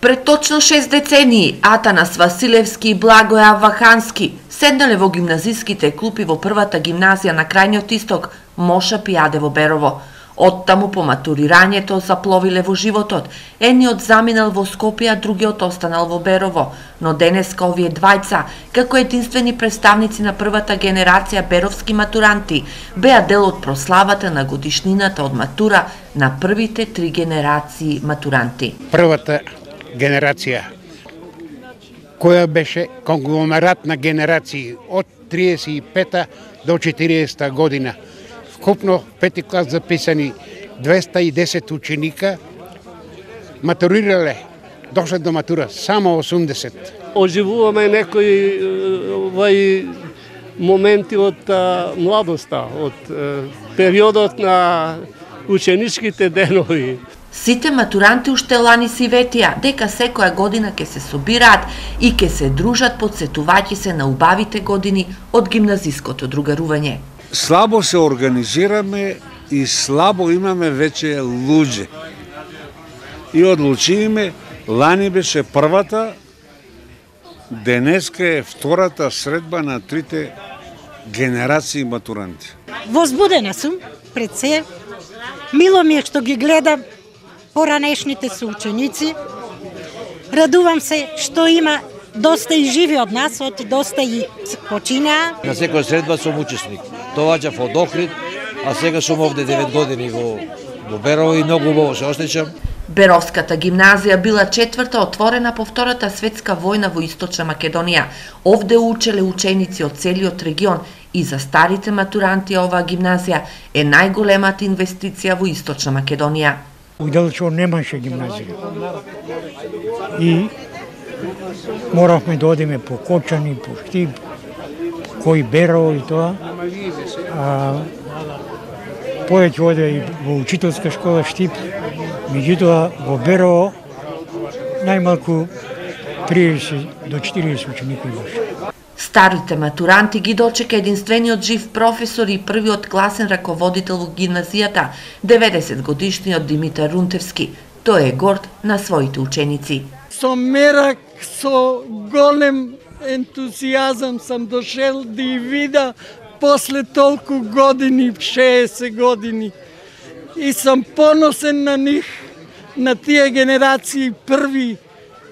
Пред точно 6 децении, Атанас Василевски и Благоја Вахански седнале во гимназиските клупи во првата гимназија на крајниот исток Моша Пијаде во Берово. Оттаму по матурирањето запловиле во животот. Едниот заминал во Скопје, а другиот останал во Берово. Но денеска овие двајца, како единствени представници на првата генерација беровски матуранти, беа дел од прославата на годишнината од матура на првите 3 генерации матуранти. Првата генерација, која беше конгломерат на генерации од 35-та до 40-та година. Вкупно 5 клас записани 210 ученика, матурирале, дошле до матура само 80. Оживуваме некои моменти од младоста, од периодот на ученичките денови. Сите матуранти уште лани си ветија дека секоја година ќе се собираат и ќе се дружат подсетувајќи се на убавите години од гимназиското другарување. Слабо се организираме и слабо имаме веќе луѓе. И одлучиме, лани беше првата, денеска е втората средба на 3 генерации матуранти. Возбудена сум пред се. Мило ми е што ги гледам поранешните соученици. Радувам се што има доста и живи од нас, доста и починаа. На секоја средба сум учесник. Доваѓав од Охрид, а сега сум овде 9 години во Берово и многу убаво се осеќам. Беровската гимназија била четврта отворена по Втората светска војна во Источна Македонија. Овде учеле ученици од целиот регион и за старите матуранти оваа гимназија е најголемата инвестиција во Источна Македонија. У Делчево немаше гимназија. И моравме да одиме по Кочани, по Штип, кој Берово и тоа. Повеќе оде и во учителска школа Штип, меѓутоа во Берово најмалку 30 до 40 ученики имаше. Старите матуранти ги дочека единствениот жив професор и првиот класен раководител во гимназијата, 90 годишниот Димитар Рунтевски. Тој е горд на своите ученици. Со мерак, со голем ентузијазам сам дошел да ги вида после толку години, 60 години. И сам поносен на нив, на тие генерации први.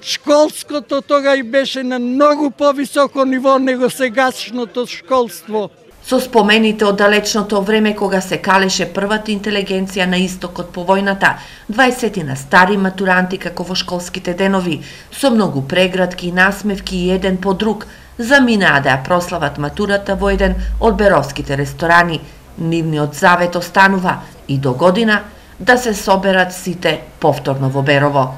Школското тога и беше на многу повисоко ниво него сегашното школство. Со спомените од далечното време кога се калеше првата интелигенција на истокот по војната, 20 на стари матуранти како во школските денови, со многу прегратки и насмевки и еден по друг, заминаа да ја прослават матурата во еден од беровските ресторани. Нивниот завет останува и до година да се соберат сите повторно во Берово.